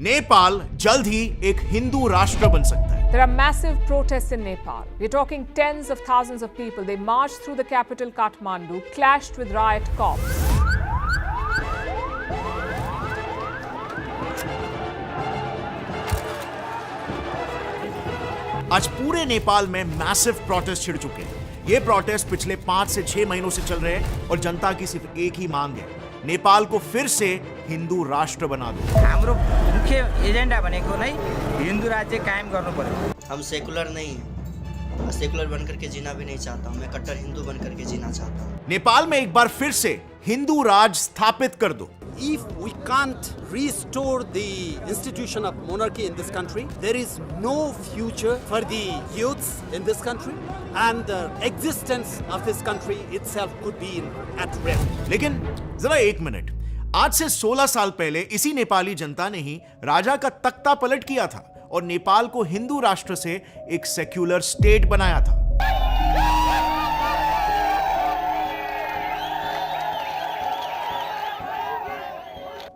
नेपाल जल्द ही एक हिंदू राष्ट्र बन सकता है। There are massive protests in Nepal. We're talking tens of thousands of people. They marched through the capital Kathmandu, clashed with riot cops. आज पूरे नेपाल में मैसिव प्रोटेस्ट छिड़ चुके हैं। ये प्रोटेस्ट पिछले 5 से 6 महीनों से चल रहे हैं और जनता की सिर्फ एक ही मांग है, नेपाल को फिर से हिंदू राष्ट्र बना दो। हाम्रो मुख्य एजेंडा भनेको नै हिंदू राज्य कायम गर्नु पर्यो। हम सेकुलर नहीं हैं, सेकुलर बनकर के जीना भी नहीं चाहता हूँ, मैं कट्टर हिंदू बनकर के जीना चाहता हूँ। नेपाल में एक बार फिर से हिंदू राज स्थापित कर दो। If we can't restore the institution of monarchy in this country, there is no future for the youths in this country, and the existence of this country itself could be at risk. लेकिन जरा एक minute, आज से 16 साल पहले इसी नेपाली जनता ने ही राजा का तख्ता पलट किया था और नेपाल को हिंदू राष्ट्र से एक सेक्युलर स्टेट बनाया था।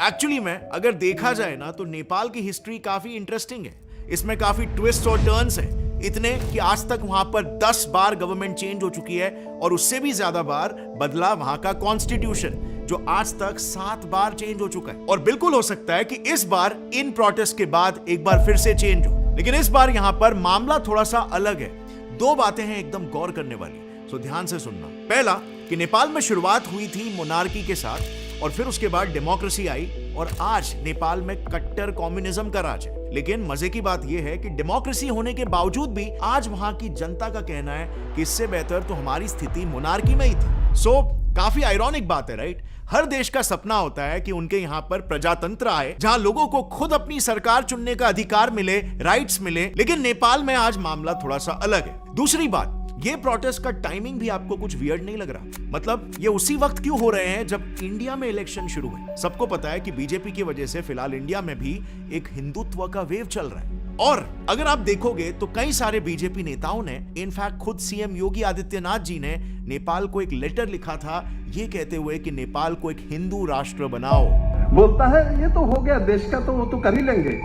एक्चुअली में अगर देखा जाए ना तो नेपाल की हिस्ट्री काफी इंटरेस्टिंग है। इसमें काफी ट्विस्ट और टर्न्स हैं, इतने कि आज तक वहां पर 10 बार गवर्नमेंट चेंज हो चुकी है और उससे भी ज्यादा बार बदला वहां का कॉन्स्टिट्यूशन, जो आज तक 7 बार चेंज हो चुका है। और बिल्कुल हो सकता है कि इस बार इन प्रोटेस्ट के बाद एक बार फिर से चेंज हो, लेकिन इस बार यहां पर मामला थोड़ा सा अलग है। 2 बातें हैं एकदम गौर करने वाली, सो ध्यान से सुनना। पहला कि नेपाल में शुरुआत हुई थी मोनार्की के साथ और फिर उसके बाद डेमोक्रेसी आई और आज नेपाल में कट्टर कम्युनिज्म का राज है। लेकिन मजे की बात यह है कि डेमोक्रेसी होने के बावजूद भी आज वहां की जनता का कहना है कि इससे बेहतर तो हमारी स्थिति मोनार्की में ही थी। सो काफी आयरॉनिक बात है, राइट? हर देश का सपना होता है कि उनके यहां पर प्रजातंत्र आए, जहां लोगों को खुद अपनी सरकार चुनने का अधिकार मिले, राइट्स मिले, लेकिन नेपाल में आज मामला थोड़ा सा अलग है। दूसरी बात, ये प्रोटेस्ट का टाइमिंग भी आपको कुछ वियर्ड नहीं लग रहा? मतलब ये उसी वक्त क्यों हो रहे हैं जब इंडिया में इलेक्शन शुरू हुए? सबको पता है कि बीजेपी की वजह से फिलहाल इंडिया में भी एक हिंदुत्व का वेव चल रहा है। और अगर आप देखोगे तो कई सारे बीजेपी नेताओं ने, इनफैक्ट खुद सीएम योगी आदित्यनाथ जी ने नेपाल को एक लेटर लिखा था, ये कहते हुए कि नेपाल को एक हिंदू राष्ट्र बनाओ। बोलता है ये तो हो गया, देश का तो वो तो कर ही लेंगे,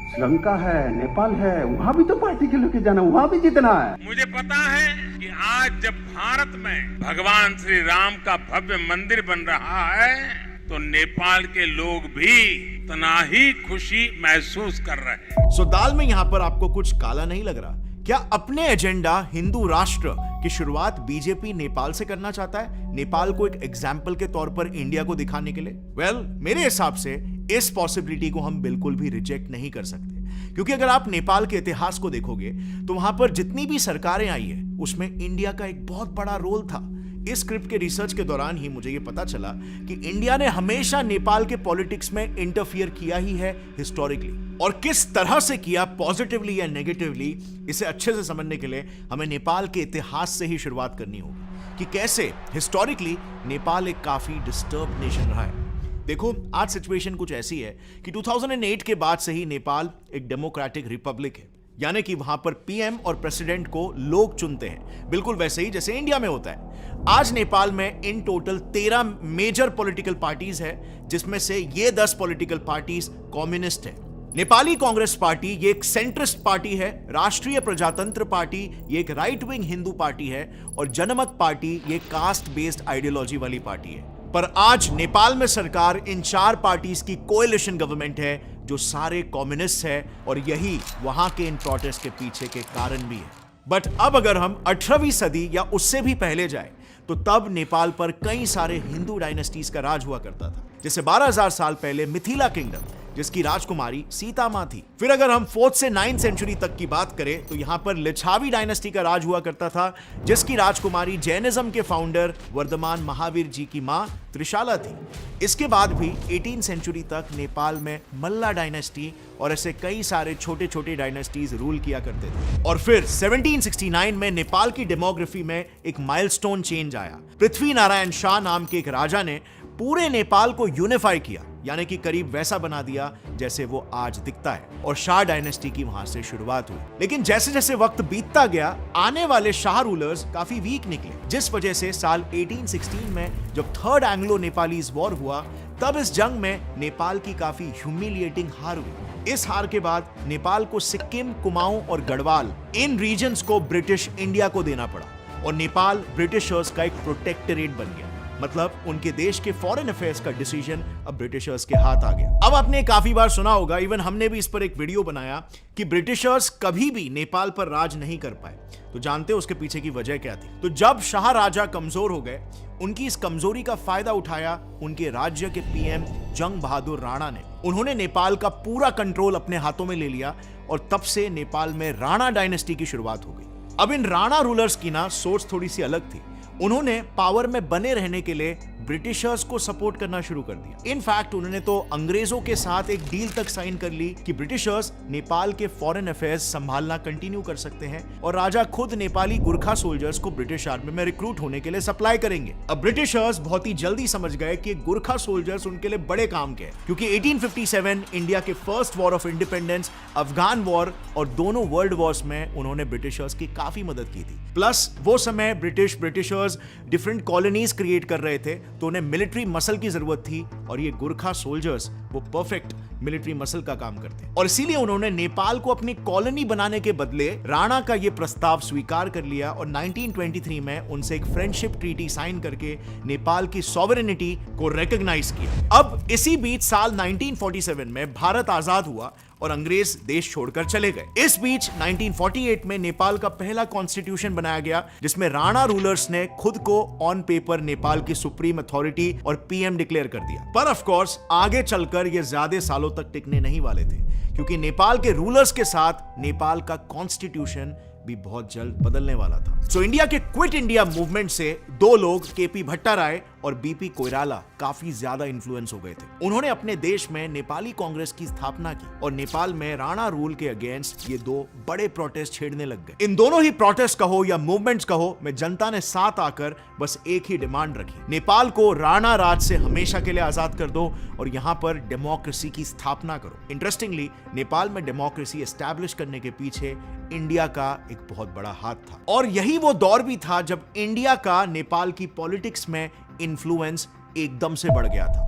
श्रीलंका है, नेपाल है, वहां भी तो पार्टी के लेके जाना, वहां भी जीतना है। मुझे पता है कि आज जब भारत में भगवान श्री राम का भव्य मंदिर बन रहा है तो नेपाल के लोग भी इतना ही खुशी महसूस कर रहे हैं। सो दाल में यहां पर आपको कुछ काला नहीं लग रहा? क्या अपने एजेंडा हिंदू राष्ट्र की शुरुआत बीजेपी नेपाल से करना चाहता है, नेपाल को एक एग्जाम्पल के तौर पर इंडिया को दिखाने के लिए? वेल, मेरे हिसाब से इस पॉसिबिलिटी को हम बिल्कुल भी रिजेक्ट नहीं कर सकते, क्योंकि अगर आप नेपाल के इतिहास को देखोगे तो वहां पर जितनी भी सरकारें आई है उसमें इंडिया का एक बहुत बड़ा रोल था। इस स्क्रिप्ट के रिसर्च के दौरान ही मुझे ये पता चला कि इंडिया ने हमेशा नेपाल के पॉलिटिक्स में इंटरफियर किया ही है हिस्टोरिकली, और किस तरह से किया, पॉजिटिवली या नेगेटिवली, इसे अच्छे से समझने के लिए हमें नेपाल के इतिहास से ही शुरुआत करनी होगी कि कैसे हिस्टोरिकली नेपाल एक काफी डिस्टर्ब नेशन रहा है। देखो, आज सिचुएशन कुछ ऐसी है कि 2008 के बाद से ही नेपाल एक डेमोक्रेटिक रिपब्लिक है, यानी कि वहां पर पीएम और प्रेसिडेंट को लोग चुनते हैं, बिल्कुल वैसे ही जैसे इंडिया में होता है। आज नेपाल में in total 13 major political parties है, जिसमें से ये 10 पॉलिटिकल पार्टीज कम्युनिस्ट है। नेपाली कांग्रेस पार्टी ये एक सेंट्रिस्ट पार्टी है, राष्ट्रीय प्रजातंत्र पार्टी ये एक राइट विंग हिंदू पार्टी है, और जनमत पार्टी ये कास्ट बेस्ड आइडियोलॉजी वाली पार्टी है। पर आज नेपाल में सरकार इन 4 पार्टीज की कोएलिशन गवर्नमेंट है जो सारे कम्युनिस्ट है, और यही वहां के इन प्रोटेस्ट के पीछे के कारण भी है। बट अब अगर हम 18वीं सदी या उससे भी पहले जाए तो तब नेपाल पर कई सारे हिंदू डायनेस्टीज का राज हुआ करता था, जैसे 12,000 साल पहले मिथिला किंगडम, जिसकी राजकुमारी सीता मां थी। फिर अगर हम 4th से 9th सेंचुरी तक की बात करें तो यहां पर लिच्छावी डायनेस्टी का राज हुआ करता था, जिसकी राजकुमारी जैनिज्म के फाउंडर वर्धमान महावीर जी की मां त्रिशाला थी। इसके बाद भी 18th सेंचुरी तक नेपाल में मल्ला डायनेस्टी और ऐसे कई सारे छोटे छोटे डायनेस्टीज रूल किया करते थे। और फिर 1769 में नेपाल की डेमोग्राफी में एक माइलस्टोन चेंज आया। पृथ्वी नारायण शाह नाम के एक राजा ने पूरे नेपाल को यूनिफाई किया, यानी कि करीब वैसा बना दिया जैसे वो आज दिखता है, और शाह डायनेस्टी की वहां से शुरुआत हुई। लेकिन जैसे जैसे वक्त बीतता गया, आने वाले शाह रूलर्स काफी वीक निकले, जिस वजह से साल 1816 में जब 3rd एंग्लो नेपालीज वॉर हुआ, तब इस जंग में नेपाल की काफी ह्यूमिलिएटिंग हार हुई। इस हार के बाद नेपाल को सिक्किम, कुमाऊं और गढ़वाल इन रीजन्स को ब्रिटिश इंडिया को देना पड़ा और नेपाल ब्रिटिशर्स का एक प्रोटेक्टरेट बन गया। मतलब उनके देश के फॉरेन अफेयर्स का डिसीजन अब ब्रिटिशर्स के हाथ आ गया। अब आपने काफी बार सुना होगा, इवन हमने भी इस पर एक वीडियो बनाया कि ब्रिटिशर्स कभी भी नेपाल पर राज नहीं कर पाए। तो जानते हो उसके पीछे की वजह क्या थी? तो जब शाह राजा कमजोर हो गए, उनकी इस कमजोरी का फायदा उठाया उनके राज्य के पीएम जंग बहादुर राणा ने। उन्होंने नेपाल का पूरा कंट्रोल अपने हाथों में ले लिया और तब से नेपाल में राणा डायनेस्टी की शुरुआत हो गई। अब इन राणा रूलर्स की ना सोच थोड़ी सी अलग थी। उन्होंने पावर में बने रहने के लिए ब्रिटिशर्स को सपोर्ट करना शुरू कर दिया। इनफैक्ट उन्होंने तो अंग्रेजों के साथ एक डील तक साइन कर ली कि ब्रिटिशर्स नेपाल के फॉरेन अफेयर्स संभालना कंटिन्यू कर सकते हैं और राजा खुद नेपाली गुरखा सोल्जर्स को ब्रिटिश आर्मी में रिक्रूट होने के लिए सप्लाई करेंगे। अब ब्रिटिशर्स बहुत ही जल्दी समझ गए कि गुरखा सोल्जर्स उनके लिए बड़े काम के हैं, क्योंकि 1857 इंडिया के first war of independence, Afghan war और दोनों वर्ल्ड वॉर्स में उन्होंने ब्रिटिशर्स की काफी मदद की थी। प्लस वो समय ब्रिटिशर्स डिफरेंट कॉलोनीज क्रिएट कर रहे थे, तो उन्हें मिलिट्री मसल की जरूरत थी और ये गुरखा सोल्जर्स वो परफेक्ट मिलिट्री मसल का काम करते। और इसीलिए उन्होंने नेपाल को अपनी कॉलोनी बनाने के बदले राणा का ये प्रस्ताव स्वीकार कर लिया और 1923 में उनसे एक फ्रेंडशिप ट्रीटी साइन करके नेपाल की सॉवरेनिटी को रिकॉग्नाइज किया। अब इसी बीच साल 1947 में भारत आजाद हुआ और अंग्रेज देश छोड़कर चले गए। इस बीच 1948 में नेपाल का पहला कॉन्स्टिट्यूशन बनाया गया, जिसमें राणा रूलर्स ने खुद को ऑन पेपर नेपाल की सुप्रीम अथॉरिटी और पीएम डिक्लेयर कर दिया। पर ऑफ कोर्स आगे चलकर ये ज्यादा सालों तक टिकने नहीं वाले थे, क्योंकि नेपाल के रूलर्स के साथ नेपाल का कॉन्स्टिट्यूशन भी बहुत जल्द बदलने वाला था। सो इंडिया के क्विट इंडिया मूवमेंट से दो लोग, केपी भट्टाराय और बीपी कोइराला, काफी ज्यादा इन्फ्लुएंस हो गए थे। उन्होंने अपने देश में नेपाली कांग्रेस की स्थापना की और नेपाल में राणा रूल के अगेंस्ट ये दो बड़े प्रोटेस्ट छेड़ने लग गए। इन दोनों ही प्रोटेस्ट कहो या मूवमेंट्स कहो, में जनता ने साथ आकर बस एक ही डिमांड रखी, नेपाल को राणा राज से हमेशा के लिए आजाद कर दो और यहां पर डेमोक्रेसी की स्थापना करो। इंटरेस्टिंगली नेपाल में डेमोक्रेसी एस्टैब्लिश करने के पीछे इंडिया का एक बहुत बड़ा हाथ था और यही वो दौर भी था जब इंडिया का नेपाल की पॉलिटिक्स में इन्फ्लुएंस एकदम से बढ़ गया था।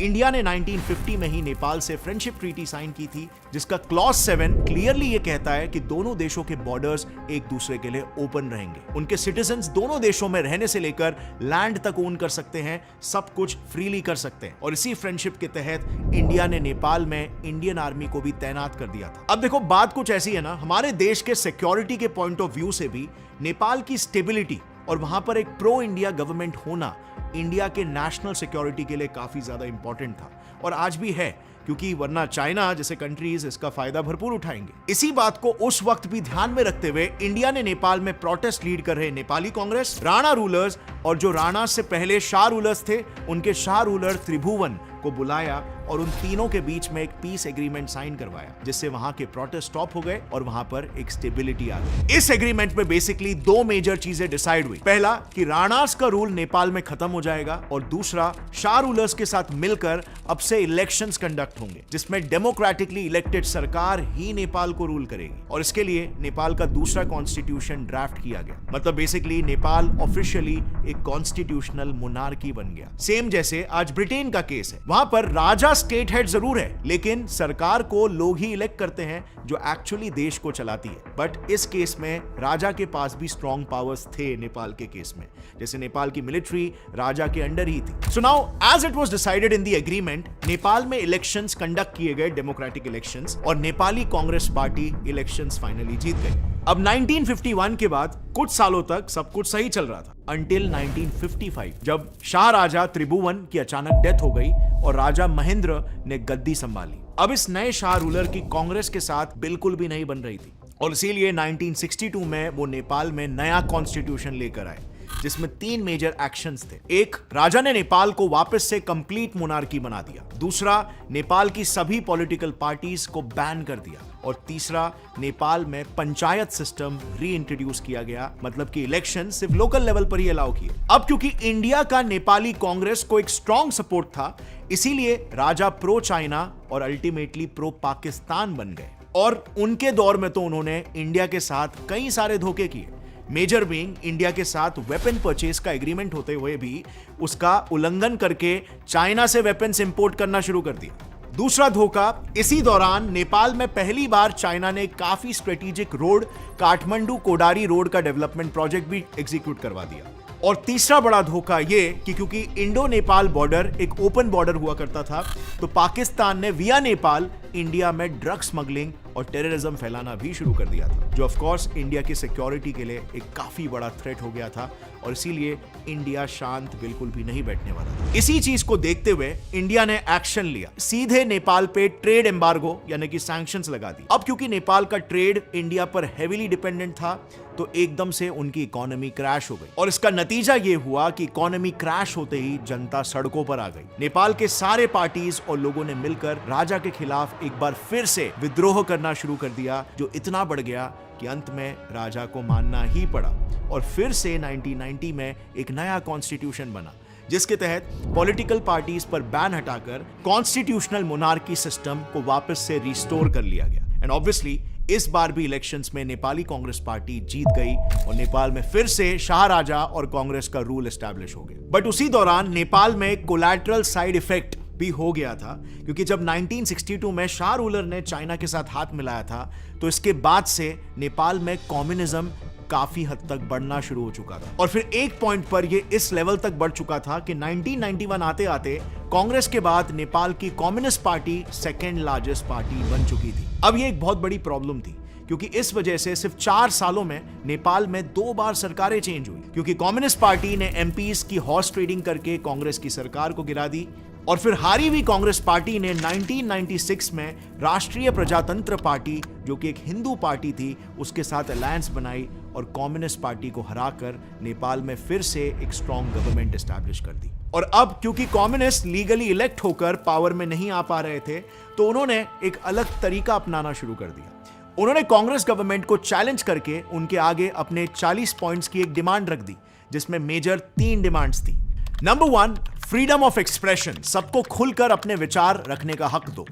इंडिया ने 1950 में ही नेपाल से फ्रेंडशिप ट्रीटी साइन की थी, जिसका क्लॉज 7 क्लियरली ये कहता है कि दोनों देशों के बॉर्डर्स एक दूसरे के लिए ओपन रहेंगे। उनके सिटीजन्स दोनों देशों में रहने से लेकर लैंड तक ओन कर सकते हैं, सब कुछ फ्रीली कर सकते हैं। और इसी फ्रेंडशिप के तहत इंडिया ने नेपाल में इंडियन आर्मी को भी तैनात कर दिया था। अब देखो बात कुछ ऐसी है ना, हमारे देश के सिक्योरिटी के पॉइंट ऑफ व्यू से भी नेपाल की स्टेबिलिटी और वहां पर एक प्रो इंडिया गवर्नमेंट होना इंडिया के नेशनल सिक्योरिटी के लिए काफी ज्यादा इंपॉर्टेंट था और आज भी है, क्योंकि वरना चाइना जैसे कंट्रीज इसका फायदा भरपूर उठाएंगे। इसी बात को उस वक्त भी ध्यान में रखते हुए इंडिया ने नेपाल में प्रोटेस्ट लीड कर रहे नेपाली कांग्रेस, राणा रूलर्स और जो राणा से पहले शाह रूलर्स थे, उनके शाह रूलर त्रिभुवन को बुलाया और उन तीनों के बीच में एक पीस एग्रीमेंट साइन करवाया, जिससे वहां के प्रोटेस्ट स्टॉप हो गए और वहां पर एक स्टेबिलिटी आ गई। इस एग्रीमेंट में बेसिकली दो मेजर चीजें डिसाइड हुई। पहला कि राणास का रूल नेपाल में खत्म हो जाएगा और दूसरा शाह रूलर्स के साथ मिलकर अब से इलेक्शंस कंडक्ट होंगे, जिसमें डेमोक्रेटिकली इलेक्टेड सरकार ही नेपाल को रूल करेगी और इसके लिए नेपाल का दूसरा कॉन्स्टिट्यूशन ड्राफ्ट किया गया। मतलब बेसिकली नेपाल ऑफिशियली एक कॉन्स्टिट्यूशनल मोनार्की बन गया, सेम जैसे आज ब्रिटेन का केस है। वहां पर राजा स्टेट हेड जरूर है, लेकिन सरकार को लोग ही इलेक्ट करते हैं जो एक्चुअली देश को चलाती है। बट इस केस में राजा के पास भी स्ट्रॉन्ग पावर्स थे नेपाल के केस में, जैसे नेपाल की मिलिट्री राजा के अंडर ही थी। So now as it was decided in the agreement, Nepal में इलेक्शंस कंडक्ट किए गए, डेमोक्रेटिक इलेक्शंस, और Nepali Congress party elections finally जीत गई। अब 1951 के बाद कुछ सालों तक सब कुछ सही चल रहा था, अंटिल 1955 जब शाह राजा त्रिभुवन की अचानक डेथ हो गई और राजा महेंद्र ने गद्दी संभाली। अब इस नए शाह रूलर की कांग्रेस के साथ बिल्कुल भी नहीं बन रही थी और इसीलिए 1962 में वो नेपाल में नया कॉन्स्टिट्यूशन लेकर आए, जिसमें 3 मेजर एक्शंस थे। एक, राजा ने नेपाल को वापस से कंप्लीट मोनार्की बना दिया। दूसरा, नेपाल की सभी पॉलिटिकल पार्टीज को बैन कर दिया। और तीसरा, नेपाल में पंचायत सिस्टम री इंट्रोड्यूस किया गया, मतलब कि इलेक्शन सिर्फ लोकल लेवल पर ही अलाउ किए। अब क्योंकि इंडिया का नेपाली कांग्रेस को एक स्ट्रॉन्ग सपोर्ट था, इसीलिए राजा प्रो चाइना और अल्टीमेटली प्रो पाकिस्तान बन गए और उनके दौर में तो उन्होंने इंडिया के साथ कई सारे धोखे किए। मेजर बीइंग इंडिया के साथ वेपन परचेज का एग्रीमेंट होते हुए भी उसका उल्लंघन करके चाइना से वेपन्स इंपोर्ट करना शुरू कर दिया, दूसरा धोखा, इसी दौरान नेपाल में पहली बार चाइना ने काफी strategic road Kathmandu Kodari road का डेवलपमेंट प्रोजेक्ट भी एग्जीक्यूट करवा दिया। और तीसरा बड़ा धोखा यह कि क्योंकि इंडो नेपाल बॉर्डर एक ओपन बॉर्डर हुआ करता था, तो पाकिस्तान ने विया नेपाल इंडिया में ड्रग स्मगलिंग और टेररिज्म फैलाना भी शुरू कर दिया था, जो ऑफ कोर्स इंडिया की सिक्योरिटी के लिए एक काफी बड़ा थ्रेट हो गया था और इसीलिए इंडिया शांत बिल्कुल भी नहीं बैठने वाला था। इसी चीज को देखते हुए इंडिया ने एक्शन लिया, सीधे नेपाल पे ट्रेड एम्बार्गो यानी कि सैंक्शंस लगा दी। अब क्योंकि नेपाल का ट्रेड इंडिया पर हेवीली डिपेंडेंट था, तो एकदम से उनकी इकोनॉमी क्रैश हो गई और इसका नतीजा यह हुआ कि इकोनॉमी क्रैश होते ही जनता सड़कों पर आ गई। नेपाल के सारे पार्टीज और लोगों ने मिलकर राजा के खिलाफ एक बार फिर से विद्रोह करना शुरू कर दिया, जो इतना बढ़ गया कि अंत में राजा को मानना ही पड़ा और फिर से 1990 में एक नया कॉन्स्टिट्यूशन बना, जिसके तहत पॉलिटिकल पार्टीज पर बैन हटाकर कॉन्स्टिट्यूशनल मोनार्की सिस्टम को वापस से रिस्टोर कर लिया गया। एंड ऑब्वियसली इस बार भी इलेक्शंस में नेपाली कांग्रेस पार्टी जीत गई और नेपाल में फिर से शाह राजा और कांग्रेस का रूल एस्टैब्लिश हो गया। बट उसी दौरान नेपाल में कोलैटरल साइड इफेक्ट भी हो गया था, क्योंकि जब 1962 में शाह रूलर ने चाइना के साथ हाथ मिलाया था, तो इसके बाद से नेपाल में कम्युनिज्म काफी हद तक बढ़ना शुरू हो चुका था और फिर एक पॉइंट पर यह इस लेवल तक बढ़ चुका था कि 1991 आते आते कांग्रेस के बाद नेपाल की communist party second largest party बन चुकी थी। अब यह एक बहुत बड़ी प्रॉब्लम थी, क्योंकि इस वजह से सिर्फ 4 सालों में नेपाल में 2 बार सरकारें चेंज हुई, क्योंकि कम्युनिस्ट पार्टी ने एमपीज की हॉर्स ट्रेडिंग करके कांग्रेस की सरकार को गिरा दी और फिर हारी हुई कांग्रेस पार्टी ने 1996 में राष्ट्रीय प्रजातंत्र पार्टी, जो कि एक हिंदू पार्टी थी, उसके साथ अलायंस बनाई और कम्युनिस्ट पार्टी को हराकर नेपाल में फिर से एक स्ट्रॉन्ग गवर्नमेंट एस्टैब्लिश कर दी। और अब क्योंकि कम्युनिस्ट लीगली इलेक्ट होकर पावर में नहीं आ पा रहे थे, तो उन्होंने एक अलग तरीका अपनाना शुरू कर दिया। उन्होंने कांग्रेस गवर्नमेंट को चैलेंज करके उनके आगे अपने 40 पॉइंट्स की एक डिमांड रख दी, जिसमें मेजर 3 डिमांड्स थी। नंबर 1, फ्रीडम ऑफ एक्सप्रेशन, सबको खुलकर अपने विचार रखने का हक दो।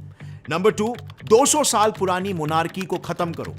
नंबर 2, 200 साल पुरानी मोनार्की को खत्म करो।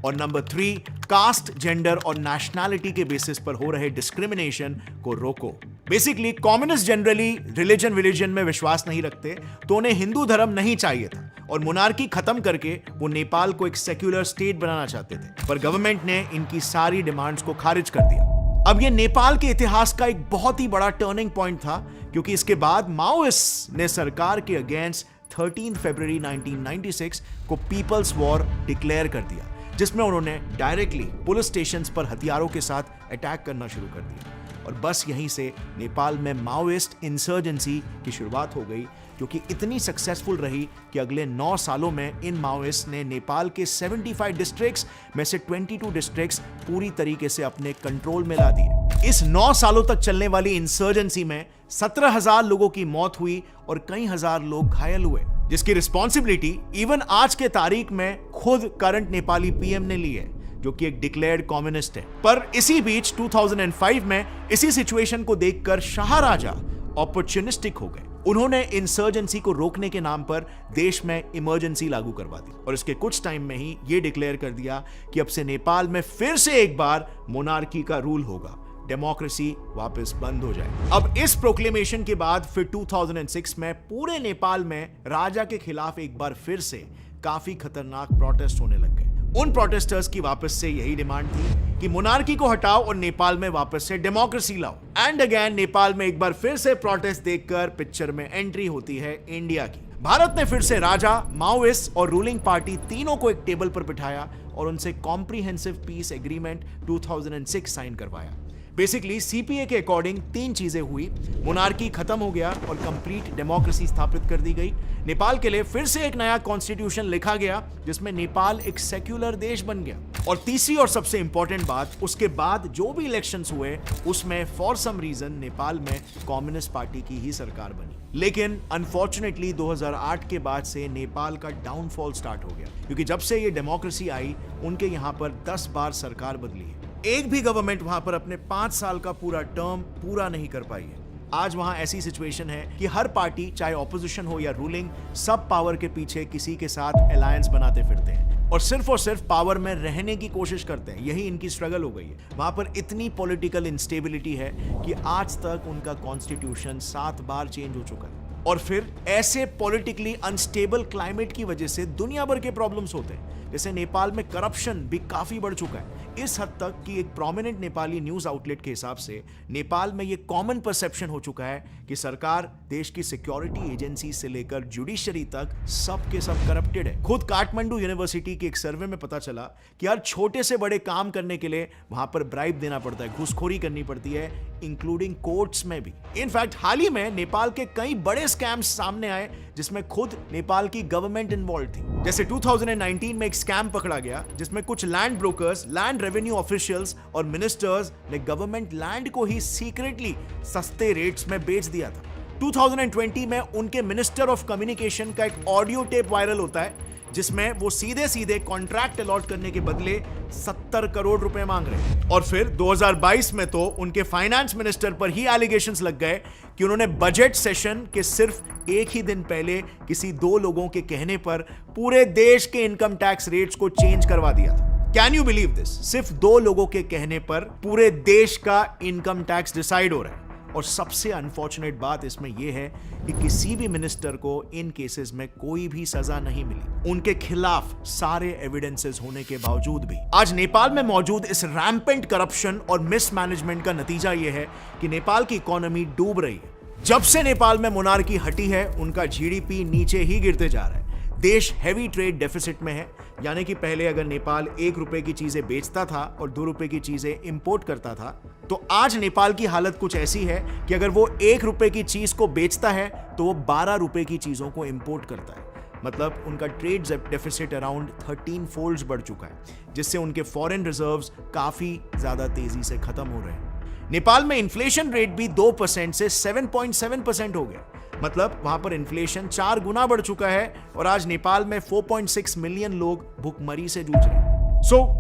और नंबर 3, कास्ट, जेंडर और नेशनैलिटी के बेसिस पर हो रहे डिस्क्रिमिनेशन को रोको। बेसिकली कम्युनिस्ट जनरली रिलीजन में विश्वास नहीं रखते, तो उन्हें हिंदू धर्म नहीं चाहिए था और मोनार्की खत्म करके वो नेपाल को एक सेक्युलर स्टेट बनाना चाहते थे, पर गवर्नमेंट ने इनकी सारी डिमांड्स को खारिज कर दिया। अब ये नेपाल के इतिहास का एक बहुत ही बड़ा टर्निंग पॉइंट था, क्योंकि इसके बाद माओइस्ट ने सरकार के अगेंस्ट 13 फरवरी 1996 को पीपल्स वॉर डिक्लेयर कर दिया, जिसमें उन्होंने डायरेक्टली पुलिस स्टेशंस पर हथियारों के साथ अटैक करना शुरू कर दिया। और बस यहीं से नेपाल में माओइस्ट इंसर्जेंसी की शुरुआत हो गई, जो कि इतनी सक्सेसफुल रही कि अगले 9 सालों में इन माओइस्ट ने नेपाल के 75 डिस्ट्रिक्ट्स में से 22 डिस्ट्रिक्ट्स पूरी तरीके से अपने कंट्रोल में ला दिए। इस 9 सालों तक चलने वाली इंसर्जेंसी में 17,000 लोगों की मौत हुई और कई हजार लोग घायल हुए, जिसकी रिस्पॉन्सिबिलिटी इवन आज के तारीख में खुद करंट नेपाली पीएम ने ली है, जो कि एक डिक्लेयर्ड कम्युनिस्ट है। पर इसी बीच 2005 में इसी सिचुएशन को देखकर शाह राजा ऑपर्चुनिस्टिक हो गए। उन्होंने इंसर्जेंसी को रोकने के नाम पर देश में इमरजेंसी लागू करवा दी और इसके कुछ टाइम में ही यह डिक्लेयर कर दिया कि अब से नेपाल में फिर से एक बार मोनार्की का रूल होगा, डेमोक्रेसी वापस बंद हो जाए। अब इस प्रोक्लेमेशन के बाद फिर 2006 में पूरे नेपाल में राजा के खिलाफ एक बार फिर से काफी खतरनाक प्रोटेस्ट होने लग गए। उन प्रोटेस्टर्स की वापस से यही डिमांड थी कि मोनार्की को हटाओ और नेपाल में वापस से डेमोक्रेसी लाओ। एंड अगेन नेपाल में एक बार फिर से प्रोटेस्ट देखकर पिक्चर में एंट्री होती है इंडिया की। भारत ने फिर से राजा, माओइस्ट और रूलिंग पार्टी तीनों को एक टेबल पर बिठाया और उनसे कॉम्प्रिहेंसिव पीस एग्रीमेंट 2006 साइन करवाया। बेसिकली सीपीए के अकॉर्डिंग 3 चीजें हुई, मोनार्की खत्म हो गया और कंप्लीट डेमोक्रेसी स्थापित कर दी गई। नेपाल के लिए फिर से एक नया कॉन्स्टिट्यूशन लिखा गया, जिसमें नेपाल एक सेक्युलर देश बन गया। और तीसरी और सबसे इंपॉर्टेंट बात, उसके बाद जो भी इलेक्शंस हुए उसमें फॉर सम रीजन नेपाल में कम्युनिस्ट पार्टी की ही सरकार बनी। लेकिन अनफॉर्चुनेटली 2008 के बाद से नेपाल का डाउनफॉल स्टार्ट हो गया, क्योंकि जब से ये डेमोक्रेसी आई उनके यहाँ पर 10 बार सरकार बदली है। एक भी गवर्नमेंट वहां पर अपने 5 साल का पूरा टर्म पूरा नहीं कर पाई है। आज वहां ऐसी सिचुएशन है कि हर पार्टी, चाहे ऑपोजिशन हो या रूलिंग, सब पावर के पीछे किसी के साथ अलायंस बनाते फिरते हैं और सिर्फ पावर में रहने की कोशिश करते हैं। यही इनकी स्ट्रगल हो गई है। वहां पर इतनी पॉलिटिकल इंस्टेबिलिटी है कि आज तक उनका कॉन्स्टिट्यूशन 7 बार चेंज हो चुका है। और फिर ऐसे पॉलिटिकली अनस्टेबल क्लाइमेट की वजह से दुनिया भर के प्रॉब्लम्स होते हैं। जैसे नेपाल में करप्शन भी काफी बढ़ चुका है, इस हद तक कि एक प्रोमिनेंट नेपाली न्यूज आउटलेट के हिसाब से नेपाल में यह कॉमन परसेप्शन हो चुका है कि सरकार, देश की सिक्योरिटी एजेंसी से लेकर जुडिशरी तक सब के सब करप्टेड है। खुद काठमांडू यूनिवर्सिटी के एक सर्वे में पता चला कि हर छोटे से बड़े काम करने के लिए वहां पर ब्राइब देना पड़ता है, घूसखोरी करनी पड़ती है, इंक्लूडिंग कोर्ट्स में भी। इनफैक्ट हाल ही में नेपाल के कई बड़े स्कैम्स सामने आए जिसमें खुद नेपाल की गवर्नमेंट इन्वॉल्व थी। जैसे 2019 में एक स्कैम पकड़ा गया जिसमें कुछ land brokers, land revenue officials और मिनिस्टर्स ने गवर्नमेंट लैंड को ही सीक्रेटली सस्ते रेट्स में बेच दिया था। 2020 में उनके मिनिस्टर ऑफ कम्युनिकेशन का एक ऑडियो टेप वायरल होता है जिसमें वो सीधे सीधे कॉन्ट्रैक्ट अलॉट करने के बदले 70 करोड़ रुपए मांग रहे हैं। और फिर 2022 में तो उनके फाइनेंस मिनिस्टर पर ही एलिगेशंस लग गए कि उन्होंने बजट सेशन के सिर्फ एक ही दिन पहले किसी 2 लोगों के कहने पर पूरे देश के इनकम टैक्स रेट्स को चेंज करवा दिया था। Can you believe this? सिर्फ 2 लोगों के कहने पर पूरे देश का इनकम टैक्स डिसाइड हो रहा है। और सबसे अनफॉर्चुनेट बात इसमें यह है कि किसी भी मिनिस्टर को इन केसेस में कोई भी सजा नहीं मिली, उनके खिलाफ सारे एविडेंसेस होने के बावजूद भी। आज नेपाल में मौजूद इस रैम्पेंट करप्शन और मिसमैनेजमेंट का नतीजा यह है कि नेपाल की इकोनॉमी डूब रही है। जब से नेपाल में मोनार्की हटी है, उनका जीडीपी नीचे ही गिरते जा रहा है। देश हैवी ट्रेड डेफिसिट में है, यानी कि पहले अगर नेपाल 1 रुपए की चीजें बेचता था और 2 रुपए की चीजें इंपोर्ट करता था, तो आज नेपाल की हालत कुछ ऐसी है कि अगर वो 1 रुपए की चीज को बेचता है तो वो 12 रुपए की चीजों को इंपोर्ट करता है। मतलब उनका ट्रेड डेफिसिट अराउंड 13 फोल्ड्स बढ़ चुका है, जिससे उनके फॉरेन रिजर्व्स काफी ज्यादा तेजी से खत्म हो रहे हैं। नेपाल में इन्फ्लेशन रेट भी 2% से 7.7% हो गया। मतलब वहां पर इन्फ्लेशन 4 गुना बढ़ चुका है और आज नेपाल में 4.6 मिलियन लोग भुखमरी से जूझ रहे हैं।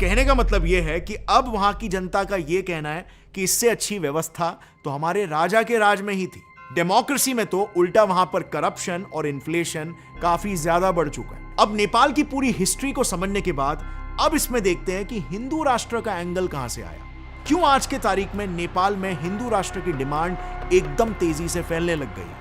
कहने का मतलब यह है कि अब वहां की जनता का यह कहना है कि इससे अच्छी व्यवस्था तो हमारे राजा के राज में ही थी। डेमोक्रेसी में तो उल्टा वहां पर करप्शन और इन्फ्लेशन काफी ज्यादा बढ़ चुका है। अब नेपाल की पूरी हिस्ट्री को समझने के बाद अब इसमें देखते हैं कि हिंदू राष्ट्र का एंगल कहां से आया। क्यों आज के तारीख में नेपाल में हिंदू राष्ट्र की डिमांड एकदम तेजी से फैलने लग गई?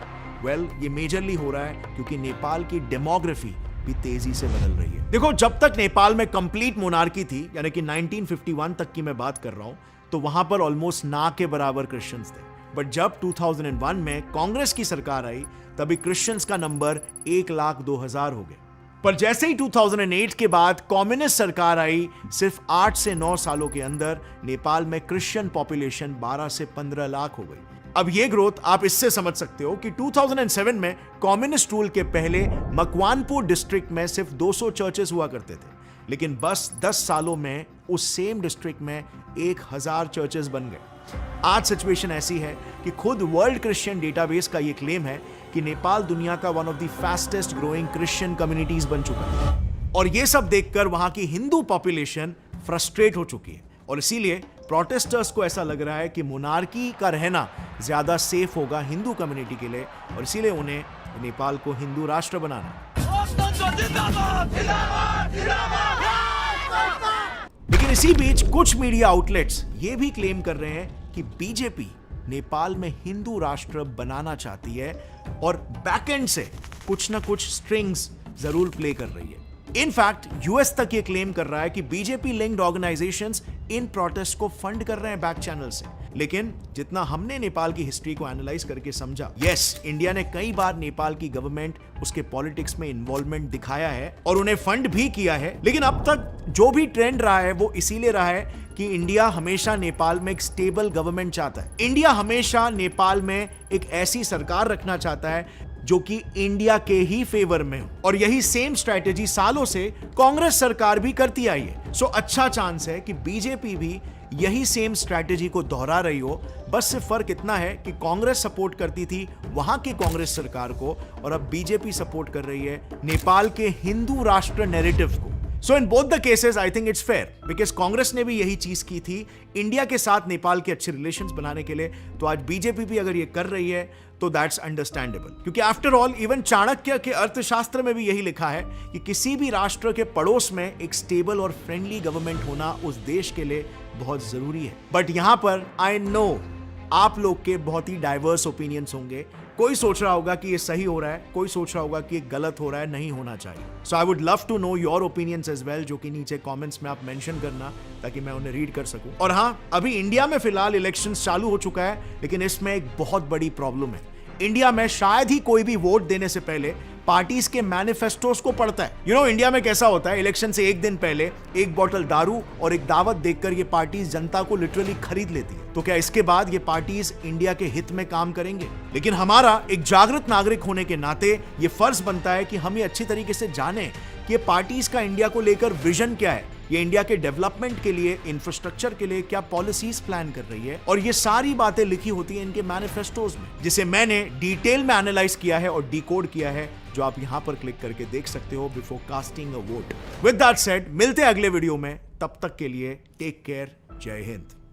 वेल, ये मेजरली हो रहा है क्योंकि नेपाल की डेमोग्राफी भी तेजी से बदल रही है। देखो, जब तक नेपाल में कंप्लीट मोनार्की थी, यानी कि 1951 तक की मैं बात कर रहा हूं, तो वहां पर ऑलमोस्ट ना के बराबर क्रिश्चियंस थे। बट जब 2001 में कांग्रेस की सरकार आई, तभी क्रिश्चियंस का नंबर 1,02,000 हो गया। पर जैसे ही 2008 के बाद कम्युनिस्ट सरकार आई, सिर्फ 8 से 9 सालों के अंदर नेपाल में क्रिश्चियन पॉपुलेशन 12 से 15 लाख हो गई। अब ये ग्रोथ आप इससे समझ सकते हो कि 2007 में कम्युनिस्ट रूल के पहले मकवानपुर डिस्ट्रिक्ट में सिर्फ 200 चर्चेस हुआ करते थे, लेकिन बस 10 सालों में उस सेम डिस्ट्रिक्ट में 1000 चर्चेस बन गए। आज सिचुएशन ऐसी है कि खुद वर्ल्ड क्रिश्चियन डेटाबेस का ये क्लेम है कि नेपाल दुनिया का one of the fastest growing Christian communities बन चुका है। और ये सब देखकर वहां की हिंदू पॉपुलेशन फ्रस्ट्रेट हो चुकी है और इसीलिए प्रोटेस्टर्स को ऐसा लग रहा है कि मोनार्की का रहना ज्यादा सेफ होगा हिंदू कम्युनिटी के लिए और इसीलिए उन्हें नेपाल को हिंदू राष्ट्र बनाना। लेकिन इसी बीच कुछ मीडिया आउटलेट्स ये भी क्लेम कर रहे हैं कि बीजेपी नेपाल में हिंदू राष्ट्र बनाना चाहती है और बैकएंड से कुछ ना कुछ स्ट्रिंग्स जरूर प्ले कर रही है। इनफैक्ट यूएस तक ये क्लेम कर रहा है कि बीजेपी लिंक्ड ऑर्गेनाइजेशंस इन प्रोटेस्ट को फंड कर रहे हैं बैक चैनल से। लेकिन जितना हमने नेपाल की हिस्ट्री को एनालाइज करके समझा, यस, इंडिया ने कई बार नेपाल की गवर्नमेंट, उसके पॉलिटिक्स में इन्वॉल्वमेंट दिखाया है और उन्हें फंड भी किया है। लेकिन अब तक जो भी ट्रेंड रहा है वो इसीलिए रहा है कि इंडिया हमेशा नेपाल में एक स्टेबल गवर्नमेंट चाहता है। इंडिया हमेशा नेपाल में एक ऐसी सरकार रखना चाहता है जो कि इंडिया के ही फेवर में हो और यही सेम स्ट्रैटेजी सालों से कांग्रेस सरकार भी करती आई है। सो अच्छा चांस है कि बीजेपी भी यही सेम स्ट्रैटेजी को दोहरा रही हो। बस सिर्फ फर्क इतना है कि कांग्रेस सपोर्ट करती थी वहां की कांग्रेस सरकार को और अब बीजेपी सपोर्ट कर रही है नेपाल के हिंदू राष्ट्र नैरेटिव को। So in both the cases I think it's fair because Congress ने भी यही चीज की थी इंडिया के साथ नेपाल के अच्छे रिलेशंस बनाने के लिए। तो आज बीजेपी भी अगर ये कर रही है तो दैट्स अंडरस्टैंडेबल, क्योंकि आफ्टर ऑल इवन चाणक्य के अर्थशास्त्र में भी यही लिखा है कि किसी भी राष्ट्र के पड़ोस में एक स्टेबल और फ्रेंडली गवर्नमेंट होना उस देश के लिए बहुत जरूरी है। बट यहां पर आई नो आप लोग के बहुत ही डाइवर्स ओपिनियंस होंगे कोई सोच रहा होगा कि ये सही हो रहा है, कोई सोच रहा होगा कि ये गलत हो रहा है, नहीं होना चाहिए। So I would love to know your opinions as well, जो कि नीचे कमेंट्स में आप मेंशन करना ताकि मैं उन्हें रीड कर सकूं। और हाँ, अभी इंडिया में फिलहाल इलेक्शंस चालू हो चुका है, लेकिन इसमें एक बहुत बड़ी प्रॉब्लम है। इंडिया में शायद ही कोई भी वोट देने से पहले पार्टीज के मैनिफेस्टोस को पढ़ता है। यू नो, इंडिया में कैसा होता है, इलेक्शन से एक दिन पहले एक बोतल दारू और एक दावत देखकर ये पार्टीज जनता को लिटरली खरीद लेती है। तो क्या इसके बाद ये पार्टीज इंडिया के हित में काम करेंगे? लेकिन हमारा एक जागृत नागरिक होने के नाते ये फर्ज बनता है कि हम ये अच्छी तरीके से जानें कि ये पार्टीज का इंडिया को लेकर विजन क्या है, ये इंडिया के डेवलपमेंट के लिए, इंफ्रास्ट्रक्चर के लिए क्या पॉलिसीज प्लान कर रही है। और ये सारी बातें लिखी होती हैं इनके मैनिफेस्टोज में, जिसे मैंने डिटेल में एनालाइज किया है और डिकोड किया है, जो आप यहां पर क्लिक करके देख सकते हो before casting a vote. With that said, मिलते हैं अगले वीडियो में, तब तक के लिए टेक केयर, जय हिंद।